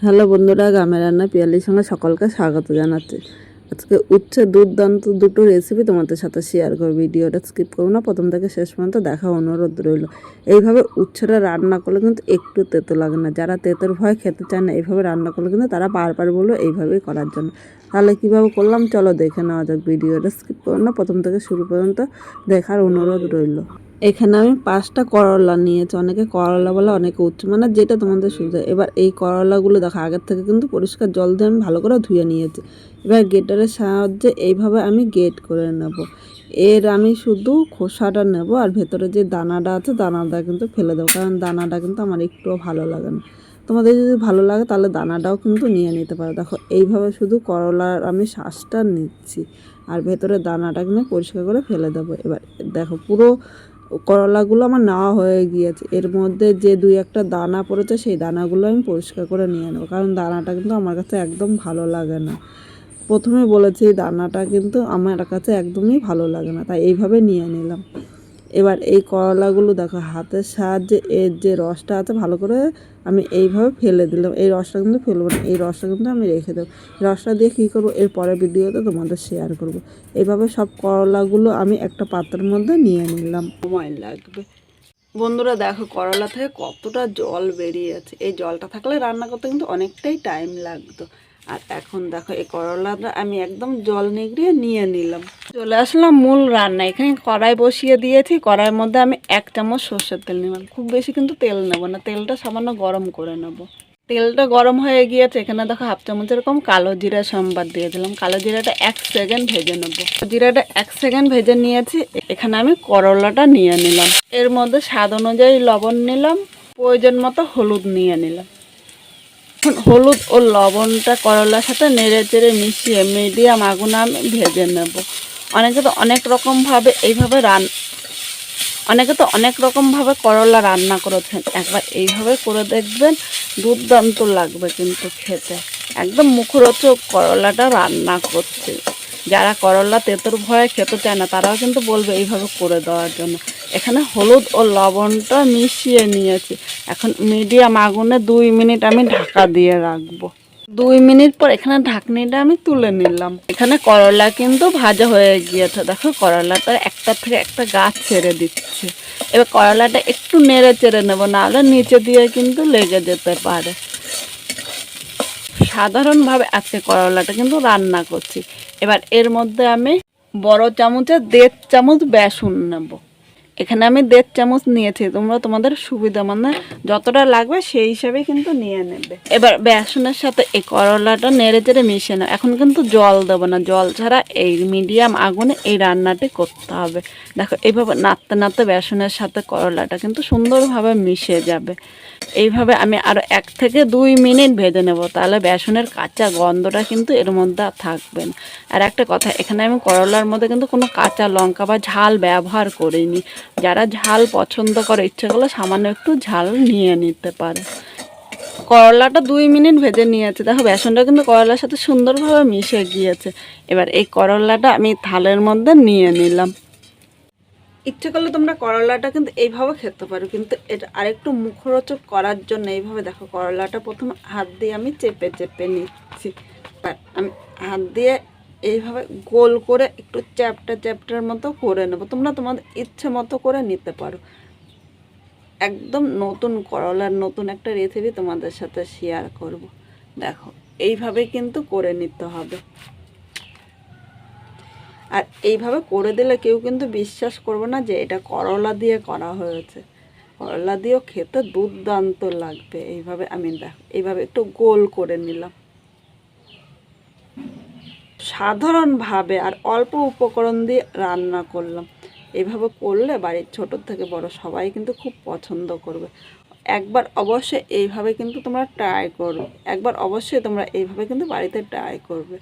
Hello বন্ধুরা, গ্রামের রান্না পিয়ালির সঙ্গে সকলকে স্বাগত জানাচ্ছি। আজকে উচ্ছে দুর্দান্ত দুটো রেসিপি তোমাদের সাথে শেয়ার করব। ভিডিওটা স্কিপ করবো না, প্রথম থেকে শেষ পর্যন্ত দেখা অনুরোধ রইল। এইভাবে উচ্ছেটা রান্না করলে কিন্তু একটু তেতো লাগে না। যারা তেতোর ভয় খেতে চায় না, এইভাবে রান্না করলে কিন্তু তারা বারবার বললো এইভাবেই করার জন্য। তাহলে কীভাবে করলাম চলো দেখে নেওয়া যাক। ভিডিওটা স্কিপ করবো না, প্রথম থেকে শুরু পর্যন্ত দেখার অনুরোধ রইল। এখানে আমি 5টা করলা নিয়েছি। অনেকে করলা বলে, অনেকে উচ্ছে, মানে যেটা তোমাদের সুবিধা। এবার এই করলাগুলো দেখো আগের থেকে কিন্তু পরিষ্কার জল দিয়ে আমি ভালো করে ধুয়ে নিয়েছি। এবার গ্রেটারের সাহায্যে এইভাবে আমি গ্রেট করে নেব। আমি শুধু খোসাটা নেব, আর ভেতরে যে দানাটা আছে দানাটা কিন্তু ফেলে দেবো, কারণ দানাটা কিন্তু আমার একটুও ভালো লাগে না। তোমাদের যদি ভালো লাগে তাহলে দানাটাও কিন্তু নিয়ে নিতে পারো। দেখো এইভাবে শুধু করলার আমি শ্বাসটা নিচ্ছি, আর ভেতরে দানাটা কিন্তু পরিষ্কার করে ফেলে দেবো। এবার দেখো পুরো করলাগুলো আমার নেওয়া হয়ে গিয়েছে। এর মধ্যে যে 2-1টা দানা পড়েছে সেই দানাগুলো আমি পরিষ্কার করে নিয়ে নেবো, কারণ দানাটা কিন্তু আমার কাছে একদম ভালো লাগে না। প্রথমে বলেছি এই দানাটা কিন্তু আমার কাছে একদমই ভালো লাগে না, তাই এইভাবে নিয়ে নিলাম। এবার এই করলাগুলো দেখো হাতের সাহায্যে এর যে রসটা আছে ভালো করে আমি এইভাবে ফেলে দিলাম। এই রসটা কিন্তু ফেলবো না, এই রসটা কিন্তু আমি রেখে দেবো। রসটা দিয়ে কী করবো এর পরের ভিডিওতে তোমাদের শেয়ার করব। এইভাবে সব করলাগুলো আমি একটা পাত্রের মধ্যে নিয়ে নিলাম। সময় লাগবে বন্ধুরা, দেখো করলা থেকে কতটা জল বেরিয়েছে। এই জলটা থাকলে রান্না করতে কিন্তু অনেকটাই টাইম লাগতো। আর এখন দেখো এই করলাটা আমি একদম জল নিগড়িয়ে নিয়ে নিলাম। চলে আসলাম মূল রান্না। এখানে কড়াই বসিয়ে দিয়েছি। কড়াইয়ের মধ্যে আমি 1 চামচ সর্ষের তেল নিলাম। খুব বেশি কিন্তু তেল নেব না, তেলটা সামান্য গরম করে নেব। তেলটা গরম হয়ে গিয়েছে। এখানে দেখো 1/2 চামচ এরকম কালো জিরা সম্বাদ দিয়ে দিলাম। কালো জিরাটা 1 সেকেন্ড ভেজে নেব। জিরাটা 1 সেকেন্ড ভেজে নিয়েছি। এখানে আমি করলাটা নিয়ে নিলাম। এর মধ্যে স্বাদ অনুযায়ী লবণ নিলাম, প্রয়োজন মতো হলুদ নিয়ে নিলাম। হলুদ ও লবণটা করলার সাথে নেড়ে চেড়ে মিশিয়ে মিডিয়াম আগুনে আমি ভেজে নেব। অনেকে তো অনেক রকমভাবে করলা রান্না করেছেন। একবার এইভাবে করে দেখবেন, দুর্দান্ত লাগবে কিন্তু খেতে। একদম মুখরোচক করলাটা রান্না করছে। যারা করলা তেঁতুর ভয়ে খেতে চায় না তারাও কিন্তু বলবে এইভাবে করে দেওয়ার জন্য। এখানে হলুদ ও লবণটা মিশিয়ে নিয়েছি। এখন মিডিয়াম আগুনে 2 মিনিট আমি ঢাকা দিয়ে রাখবো। 2 মিনিট পর এখানে ঢাকনিটা আমি তুলে নিলাম। এখানে করলা কিন্তু ভাজা হয়ে গিয়েছে। দেখো করলাটা একটা থেকে একটা গাছ ছেড়ে দিচ্ছে। এবার করলাটা একটু নেড়ে চেড়ে নেবো, নাহলে নিচে দিয়ে কিন্তু লেগে যেতে পারে। সাধারণভাবে আজকে করলাটা কিন্তু রান্না করছি। এবার এর মধ্যে আমি বড় চামচে 1.5 চামচ বেসন নেব। এখানে আমি 1.5 চামচ নিয়েছি। তোমরা তোমাদের সুবিধা মানে যতটা লাগবে সেই হিসাবে কিন্তু নিয়ে নেবে। এবার বেসনের সাথে এই করলাটা নেড়ে চেড়ে মিশিয়ে নাও। এখন কিন্তু জল দেবো না, জল ছাড়া এই মিডিয়াম আগুনে এই রান্নাটি করতে হবে। দেখো এইভাবে নাড়তে নাড়তে বেসনের সাথে করলাটা কিন্তু সুন্দরভাবে মিশে যাবে। এইভাবে আমি আরও 1 থেকে 2 মিনিট ভেজে নেব, তাহলে বেসনের কাঁচা গন্ধটা কিন্তু এর মধ্যে আর থাকবে না। আর একটা কথা, এখানে আমি করলার মধ্যে কিন্তু কোনো কাঁচা লঙ্কা বা ঝাল ব্যবহার করিনি। যারা ঝাল পছন্দ করে ইচ্ছে করলে সামান্য একটু ঝাল নিয়ে নিতে পারে। করলাটা 2 মিনিট ভেজে নিয়েছে। দেখো বেসনটা কিন্তু করলার সাথে সুন্দরভাবে মিশে গিয়েছে। এবার এই করলাটা আমি থালের মধ্যে নিয়ে নিলাম। ইচ্ছে করলে তোমরা করলাটা কিন্তু এইভাবে খেতে পারো, কিন্তু এটা আরেকটু মুখরোচক করার জন্য এইভাবে দেখো করলাটা প্রথমে হাত দিয়ে আমি চেপে চেপে নিচ্ছি। আমি হাত দিয়ে এইভাবে গোল করে একটু চ্যাপটার মতো করে নেবো। তোমরা তোমাদের ইচ্ছে মতো করে নিতে পারো। একদম নতুন করলার নতুন একটা রেসিপি তোমাদের সাথে শেয়ার করব। দেখো এইভাবে কিন্তু করে নিতে হবে। আর এইভাবে করে দিলে কেউ কিন্তু বিশ্বাস করবে না যে এটা করলা দিয়ে করা হয়েছে। করলা দিয়েও খেতে দুর্দান্ত লাগবে। এইভাবে আমি দেখো এইভাবে একটু গোল করে নিলাম। সাধারণভাবে আর অল্প উপকরণ দিয়ে রান্না করলাম। এইভাবে করলে বাড়ির ছোট থেকে বড় সবাই কিন্তু খুব পছন্দ করবে। একবার অবশ্যই এইভাবে কিন্তু তোমরা ট্রাই করবে। একবার অবশ্যই তোমরা এইভাবে কিন্তু বাড়িতে ট্রাই করবে।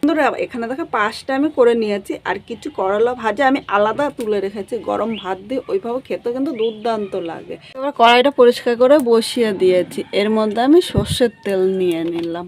বন্ধুরা এখানে দেখো 5টা আমি করে নিয়েছি, আর কিছু করলা ভাজা আমি আলাদা তুলে রেখেছি। গরম ভাত দিয়ে ওইভাবে খেতে কিন্তু দুর্দান্ত লাগে। এবার কড়াইটা পরিষ্কার করে বসিয়ে দিয়েছি। এর মধ্যে আমি সর্ষের তেল নিয়ে নিলাম।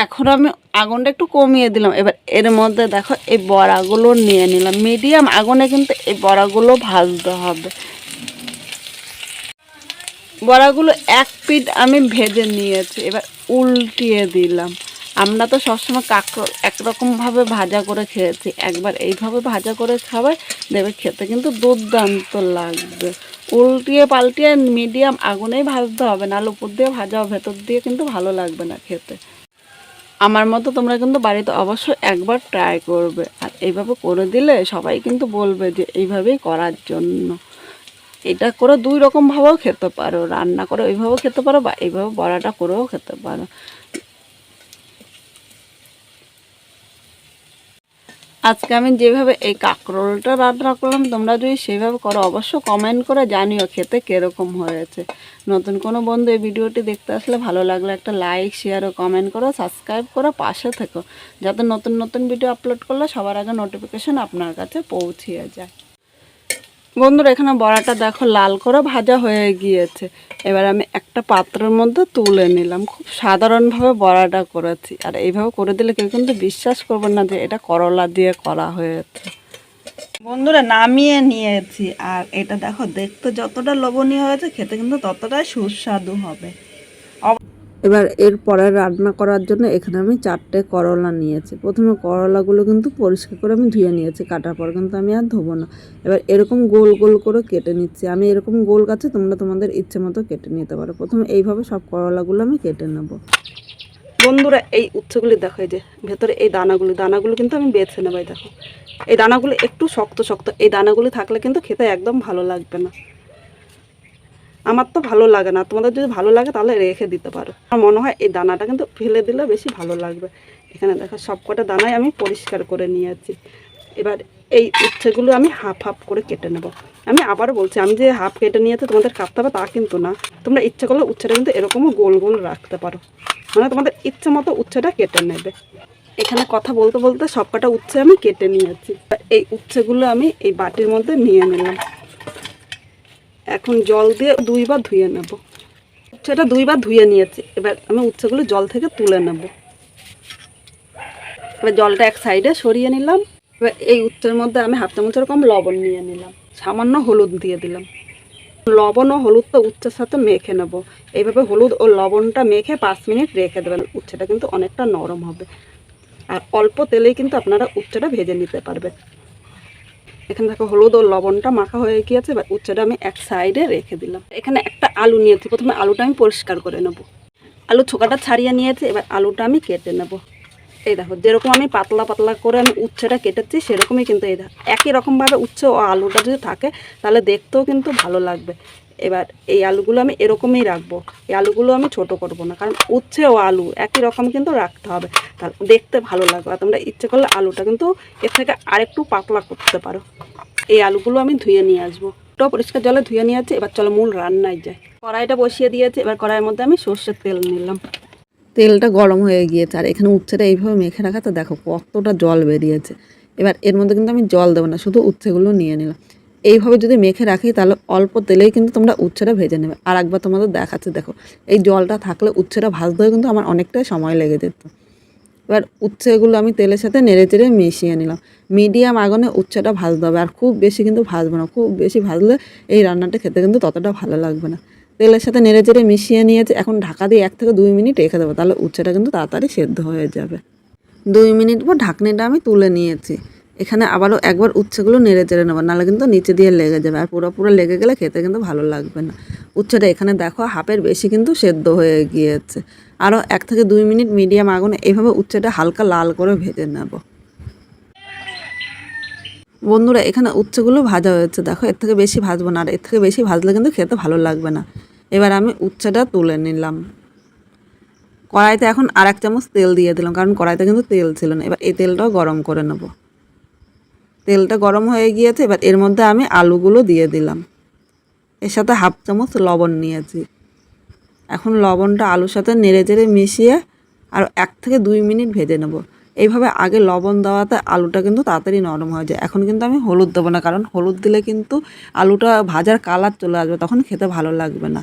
এখন আমি আগুনটা একটু কমিয়ে দিলাম। এবার এর মধ্যে দেখো এই বড়াগুলো নিয়ে নিলাম। মিডিয়াম আগুনে কিন্তু এই বড়াগুলো ভাজতে হবে। বড়াগুলো এক পিঠ আমি ভেজে নিয়েছি, এবার উল্টিয়ে দিলাম। আমরা তো সবসময় কাঁকরোল একরকমভাবে ভাজা করে খেয়েছি, একবার এইভাবে ভাজা করে খাবে, দেবে খেতে কিন্তু দুর্দান্ত লাগবে। উল্টিয়ে পাল্টিয়ে মিডিয়াম আগুনেই ভাজতে হবে, নাহলে উপর দিয়ে ভাজা ভেতর দিয়ে কিন্তু ভালো লাগবে না খেতে। আমার মতো তোমরা কিন্তু বাড়িতে অবশ্যই একবার ট্রাই করবে, আর এইভাবে করে দিলে সবাই কিন্তু বলবে যে এইভাবেই করার জন্য। এটা করে দুই রকমভাবেও খেতে পারো, রান্না করে ওইভাবেও খেতে পারো বা এইভাবে বড়াটা করেও খেতে পারো। আজকে আমি যেভাবে এই কাঁকরোলটা রান্না করলাম, তোমরা যদি সেভাবে করো অবশ্য কমেন্ট করে জানিও খেতে কীরকম হয়েছে। নতুন কোনো বন্ধু এই ভিডিওটি দেখতে আসলে ভালো লাগলে একটা লাইক, শেয়ার ও কমেন্ট করো, সাবস্ক্রাইব করো, পাশে থেকো, যাতে নতুন নতুন ভিডিও আপলোড করলে সবার আগে নোটিফিকেশন আপনার কাছে পৌঁছিয়ে যায়। বন্ধুরা, এখানে বড়াটা দেখো লাল করে ভাজা হয়ে গিয়েছে। এবার আমি একটা পাত্রের মধ্যে তুলে নিলাম। খুব সাধারণভাবে বড়াটা করেছি, আর এইভাবে করে দিলে কেউ কিন্তু বিশ্বাস করবে না যে এটা করলা দিয়ে করা হয়েছে। বন্ধুরা, নামিয়ে নিয়েছি, আর এটা দেখো দেখতে যতটা লোভনীয় হয়েছে, খেতে কিন্তু ততটাই সুস্বাদু হবে। এবার এরপরে রান্না করার জন্য এখানে আমি 4টে করলা নিয়েছি। প্রথমে করলাগুলো কিন্তু পরিষ্কার করে আমি ধুয়ে নিয়েছি, কাটার পর কিন্তু আমি আর ধোবো না। এবার এরকম গোল গোল করে কেটে নিচ্ছি। আমি এরকম গোল কাছে তোমরা তোমাদের ইচ্ছে মতো কেটে নিতে পারো। প্রথমে এইভাবে সব করলাগুলো আমি কেটে নেব। বন্ধুরা, এই উচ্ছেগুলি দেখো, এই যে ভেতরে এই দানাগুলো কিন্তু আমি বেছে নেব। দেখো এই দানাগুলো একটু শক্ত শক্ত, এই দানাগুলি থাকলে কিন্তু খেতে একদম ভালো লাগবে না। আমার তো ভালো লাগে না, তোমাদের যদি ভালো লাগে তাহলে রেখে দিতে পারো। আমার মনে হয় এই দানাটা কিন্তু ফেলে দিলে বেশি ভালো লাগবে। এখানে দেখো সব কটা দানাই আমি পরিষ্কার করে নিয়েছি। এবার এই উচ্ছেগুলো আমি হাফ হাফ করে কেটে নেব। আমি আবারও বলছি, আমি যে হাফ কেটে নিয়েছি তোমাদের কাটতে হবে তা কিন্তু না। তোমরা ইচ্ছে করলে উচ্ছেটা কিন্তু এরকমও গোল গোল রাখতে পারো, মানে তোমাদের ইচ্ছে মতো উচ্ছেটা কেটে নেবে। এখানে কথা বলতে বলতে সব কটা উচ্ছে আমি কেটে নিয়েছি। এই উচ্ছেগুলো আমি এই বাটির মধ্যে নিয়ে নিলাম। এখন জল দিয়ে 2বার ধুয়ে নেব। উচ্ছেটা 2বার ধুয়ে নিয়েছি। এবার আমি উচ্ছেগুলো জল থেকে তুলে নেব। এবার জলটা এক সাইডে সরিয়ে নিলাম। এবার এই উচ্ছের মধ্যে আমি হাফ চামচ এরকম লবণ নিয়ে নিলাম, সামান্য হলুদ দিয়ে দিলাম। লবণ ও হলুদটা উচ্ছের সাথে মেখে নেব। এইভাবে হলুদ ও লবণটা মেখে 5 মিনিট রেখে দেবেন। উচ্ছেটা কিন্তু অনেকটা নরম হবে, আর অল্প তেলেই কিন্তু আপনারা উচ্ছেটা ভেজে নিতে পারবেন। এখানে দেখো হলুদ ও লবণটা মাখা হয়ে গিয়েছে। এবার উচ্ছেটা আমি এক সাইডে রেখে দিলাম। এখানে একটা আলু নিয়েছি। প্রথমে আলুটা আমি পরিষ্কার করে নেব। আলু ছোকাটা ছাড়িয়ে নিয়েছি। এবার আলুটা আমি কেটে নেব। এই দেখো যেরকম আমি পাতলা পাতলা করে আমি উচ্ছেটা কেটেছি, সেরকমই কিন্তু এই দেখো একই রকমভাবে উচ্ছে ও আলুটা যদি থাকে তাহলে দেখতেও কিন্তু ভালো লাগবে। এবার এই আলুগুলো আমি এরকমই রাখবো। এই আলুগুলো আমি ছোট করব না, কারণ উচ্ছে ও আলু একই রকম কিন্তু রাখতে হবে, তাহলে দেখতে ভালো লাগবে। আর তোমরা ইচ্ছে করলে আলুটা কিন্তু এর থেকে আরেকটু পাতলা করতে পারো। এই আলুগুলো আমি ধুয়ে নিয়ে আসবো। ওটাও পরিষ্কার জলে ধুয়ে নিয়ে আসছি। এবার চলো মূল রান্নায় যাই। কড়াইটা বসিয়ে দিয়েছি। এবার কড়াইয়ের মধ্যে আমি সর্ষের তেল নিলাম। তেলটা গরম হয়ে গিয়েছে, আর এখানে উচ্ছেটা এইভাবে মেখে রাখা, তো দেখো কতটা জল বেরিয়েছে। এবার এর মধ্যে কিন্তু আমি জল দেবো না, শুধু উচ্ছেগুলো নিয়ে নিলাম। এইভাবে যদি মেখে রাখি তাহলে অল্প তেলেই কিন্তু তোমরা উচ্ছেটা ভেজে নেবে। আর একবার তোমাদের দেখাচ্ছে, দেখো এই জলটা থাকলে উচ্ছেটা ভাজতেও কিন্তু আমার অনেকটাই সময় লেগে যেত। এবার উচ্ছেগুলো আমি তেলের সাথে নেড়ে চেড়ে মিশিয়ে নিলাম। মিডিয়াম আগুনে উচ্ছেটা ভাজতে হবে, আর খুব বেশি কিন্তু ভাজবো না। খুব বেশি ভাজলে এই রান্নাটা খেতে কিন্তু ততটা ভালো লাগবে না। তেলের সাথে নেড়ে চেড়ে মিশিয়ে নিয়েছে। এখন ঢাকা দিয়ে 1 থেকে 2 মিনিট রেখে দেবো, তাহলে উচ্ছেটা কিন্তু তাড়াতাড়ি সেদ্ধ হয়ে যাবে। 2 মিনিট পর ঢাকনিটা আমি তুলে নিয়েছি। এখানে আবারও একবার উচ্ছেগুলো নেড়ে চেড়ে নেবো, নাহলে কিন্তু নিচে দিয়ে লেগে যাবে, আর পুরো লেগে গেলে খেতে কিন্তু ভালো লাগবে না। উচ্ছেটা এখানে দেখো হাফের বেশি কিন্তু সেদ্ধ হয়ে গিয়েছে। আরও 1 থেকে 2 মিনিট মিডিয়াম আগুনে এইভাবে উচ্ছেটা হালকা লাল করে ভেজে নেব। বন্ধুরা, এখানে উচ্ছেগুলো ভাজা হয়েছে, দেখো এর থেকে বেশি ভাজবো না, আর এর থেকে বেশি ভাজলে কিন্তু খেতে ভালো লাগবে না। এবার আমি উচ্ছেটা তুলে নিলাম। কড়াইতে এখন আর 1 চামচ তেল দিয়ে দিলাম, কারণ কড়াইতে কিন্তু তেল ছিল না। এবার এই তেলটাও গরম করে নেব। তেলটা গরম হয়ে গিয়েছে। এবার এর মধ্যে আমি আলুগুলো দিয়ে দিলাম। এর সাথে হাফ চামচ লবণ নিয়েছি। এখন লবণটা আলুর সাথে নেড়ে চেড়ে মিশিয়ে আর 1 থেকে 2 মিনিট ভেজে নেব। এইভাবে আগে লবণ দেওয়াতে আলুটা কিন্তু তাড়াতাড়ি নরম হয়ে যায়। এখন কিন্তু আমি হলুদ দেবো না, কারণ হলুদ দিলে কিন্তু আলুটা ভাজার কালার চলে আসবে, তখন খেতে ভালো লাগবে না।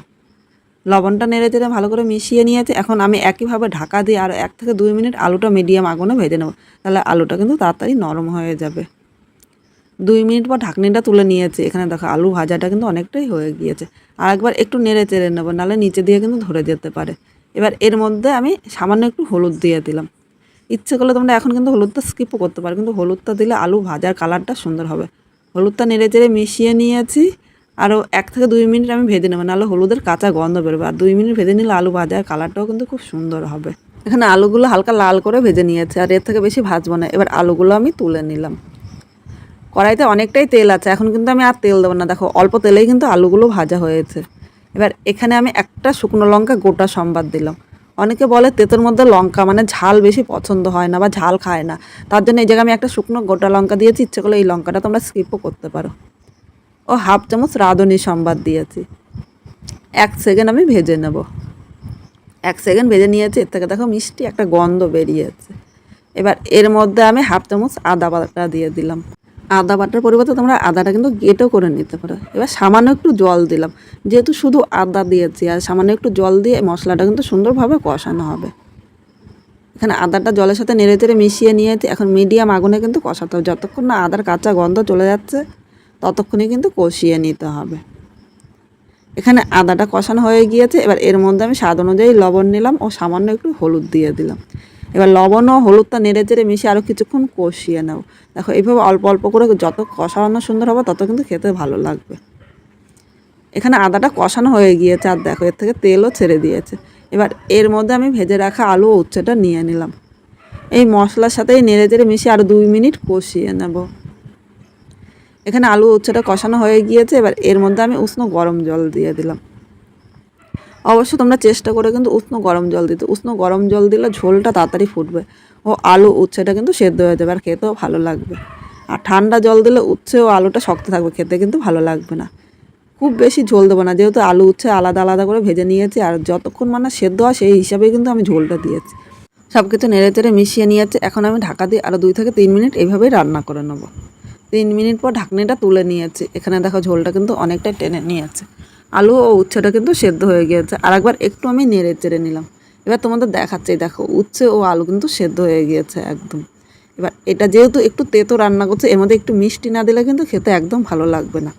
লবণটা নেড়ে চেড়ে ভালো করে মিশিয়ে নিয়েছে। এখন আমি একইভাবে ঢাকা দিয়ে আর 1 থেকে 2 মিনিট আলুটা মিডিয়াম আগুনে ভেজে নেব, তাহলে আলুটা কিন্তু তাড়াতাড়ি নরম হয়ে যাবে। 2 মিনিট পর ঢাকনিটা তুলে নিয়েছি। এখানে দেখো আলু ভাজাটা কিন্তু অনেকটাই হয়ে গিয়েছে। আর একবার একটু নেড়ে চেড়ে নেবো, নাহলে নিচে দিয়ে কিন্তু ধরে যেতে পারে। এবার এর মধ্যে আমি সামান্য একটু হলুদ দিয়ে দিলাম। ইচ্ছে করলে তোমরা এখন কিন্তু হলুদটা স্কিপও করতে পারো, কিন্তু হলুদটা দিলে আলু ভাজার কালারটা সুন্দর হবে। হলুদটা নেড়ে চেড়ে মিশিয়ে নিয়েছি। আরও 1 থেকে 2 মিনিট আমি ভেজে নেবো, নাহলে হলুদের কাঁচা গন্ধ বেরোবে। আর 2 মিনিট ভেজে নিলে আলু ভাজার কালারটাও কিন্তু খুব সুন্দর হবে। এখানে আলুগুলো হালকা লাল করে ভেজে নিয়েছি, আর এর থেকে বেশি ভাজবো না। এবার আলুগুলো আমি তুলে নিলাম। কড়াইতে অনেকটাই তেল আছে, এখন কিন্তু আমি আর তেল দেবো না। দেখো অল্প তেলেই কিন্তু আলুগুলো ভাজা হয়েছে। এবার এখানে আমি একটা শুকনো লঙ্কা গোটা সম্বাদ দিলাম। অনেকে বলে তেঁতুর মধ্যে লঙ্কা মানে ঝাল বেশি পছন্দ হয় না বা ঝাল খায় না, তার জন্য এই জায়গায় আমি একটা শুকনো গোটা লঙ্কা দিয়েছি। ইচ্ছে করলে এই লঙ্কাটা তোমরা স্কিপও করতে পারো। ও হাফ চামচ রাঁধুনি সম্বাদ দিয়েছি। 1 সেকেন্ড আমি ভেজে নেব। 1 সেকেন্ড ভেজে নিয়েছি। এর থেকে দেখো মিষ্টি একটা গন্ধ বেরিয়েছে। এবার এর মধ্যে আমি হাফ চামচ আদা বাটা দিয়ে দিলাম। আদা বাটার পরিবর্তে তোমরা আদাটা কিন্তু গেটেও করে নিতে পারো। এবার সামান্য একটু জল দিলাম, যেহেতু শুধু আদা দিয়েছি, আর সামান্য একটু জল দিয়ে মশলাটা কিন্তু সুন্দরভাবে কষানো হবে। এখানে আদাটা জলের সাথে নেড়ে চেড়ে মিশিয়ে নিয়েছি। এখন মিডিয়াম আগুনে কিন্তু কষাতে হবে, যতক্ষণ না আদার কাঁচা গন্ধ চলে যাচ্ছে ততক্ষণই কিন্তু কষিয়ে নিতে হবে। এখানে আদাটা কষানো হয়ে গিয়েছে। এবার এর মধ্যে আমি স্বাদ অনুযায়ী লবণ নিলাম ও সামান্য একটু হলুদ দিয়ে দিলাম। এবার লবণ ও হলুদটা নেড়ে চেড়ে মিশিয়ে আরও কিছুক্ষণ কষিয়ে নাও। দেখো এইভাবে অল্প অল্প করে যত কষানো সুন্দর হবে তত কিন্তু খেতে ভালো লাগবে। এখানে আদাটা কষানো হয়ে গিয়েছে, আর দেখো এর থেকে তেলও ছেড়ে দিয়েছে। এবার এর মধ্যে আমি ভেজে রাখা আলু ও উচ্ছেটা নিয়ে নিলাম। এই মশলার সাথেই নেড়ে চেড়ে মিশিয়ে আরও 2 মিনিট কষিয়ে নেব। এখানে আলু উচ্ছেটা কষানো হয়ে গিয়েছে। এবার এর মধ্যে আমি উষ্ণ গরম জল দিয়ে দিলাম। অবশ্য তোমরা চেষ্টা করে কিন্তু উষ্ণ গরম জল দিতে। উষ্ণ গরম জল দিলে ঝোলটা তাড়াতাড়ি ফুটবে ও আলু উচ্ছেটা কিন্তু সেদ্ধ হয়ে যাবে, আর খেতেও ভালো লাগবে। আর ঠান্ডা জল দিলে উচ্ছে ও আলুটা শক্ত থাকবে, খেতে কিন্তু ভালো লাগবে না। খুব বেশি ঝোল দেবো না, যেহেতু আলু উচ্ছে আলাদা আলাদা করে ভেজে নিয়েছি, আর যতক্ষণ মানে সেদ্ধ হয় সেই হিসাবেই কিন্তু আমি ঝোলটা দিয়েছি। সব কিছু নেড়ে চেড়ে মিশিয়ে নিয়েছি। এখন আমি ঢাকা দিয়ে আরও 2 থেকে 3 মিনিট এইভাবেই রান্না করে নেব। 3 মিনিট পর ঢাকনিটা তুলে নিয়েছি। এখানে দেখো ঝোলটা কিন্তু অনেকটাই টেনে নিয়েছে। আলু ও উচ্ছেটা কিন্তু সেদ্ধ হয়ে গিয়েছে। আর একবার একটু আমি নেড়ে চেড়ে নিলাম। এবার তোমাদের দেখাচ্ছি, দেখো উচ্ছে ও আলু কিন্তু সেদ্ধ হয়ে গিয়েছে একদম। এবার এটা যেহেতু একটু তেতো রান্না করছে, এর মধ্যে একটু মিষ্টি না দিলে কিন্তু খেতে একদম ভালো লাগবে না।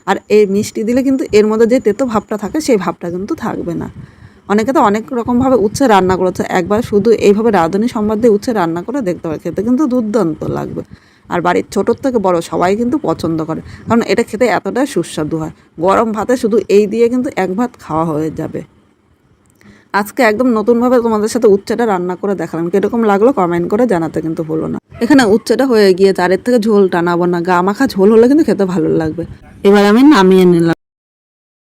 আর এই মিষ্টি দিলে কিন্তু এর মধ্যে যে তেতো ভাবটা থাকে সেই ভাবটা কিন্তু থাকবে না। অনেকে তো অনেক রকমভাবে উচ্ছে রান্না করেছে, একবার শুধু এইভাবে রাঁধুনি সম্বাদ দিয়ে উচ্ছে রান্না করে দেখতে পারে, খেতে কিন্তু দুর্দান্ত লাগবে। আর বাড়ির ছোটোর থেকে বড় সবাই কিন্তু পছন্দ করে, কারণ এটা খেতে এতটাই সুস্বাদু হয়। গরম ভাতে শুধু এই দিয়ে কিন্তু এক ভাত খাওয়া হয়ে যাবে। আজকে একদম নতুনভাবে তোমাদের সাথে উচ্ছেটা রান্না করে দেখালাম, কীরকম লাগলো কমেন্ট করে জানাতে কিন্তু ভুলো না। এখানে উচ্ছেটা হয়ে গিয়েছে, আর এর থেকে ঝোল টানাবো না, গা মাখা ঝোল হলে কিন্তু খেতে ভালো লাগবে। এবার আমি নামিয়ে নিলাম।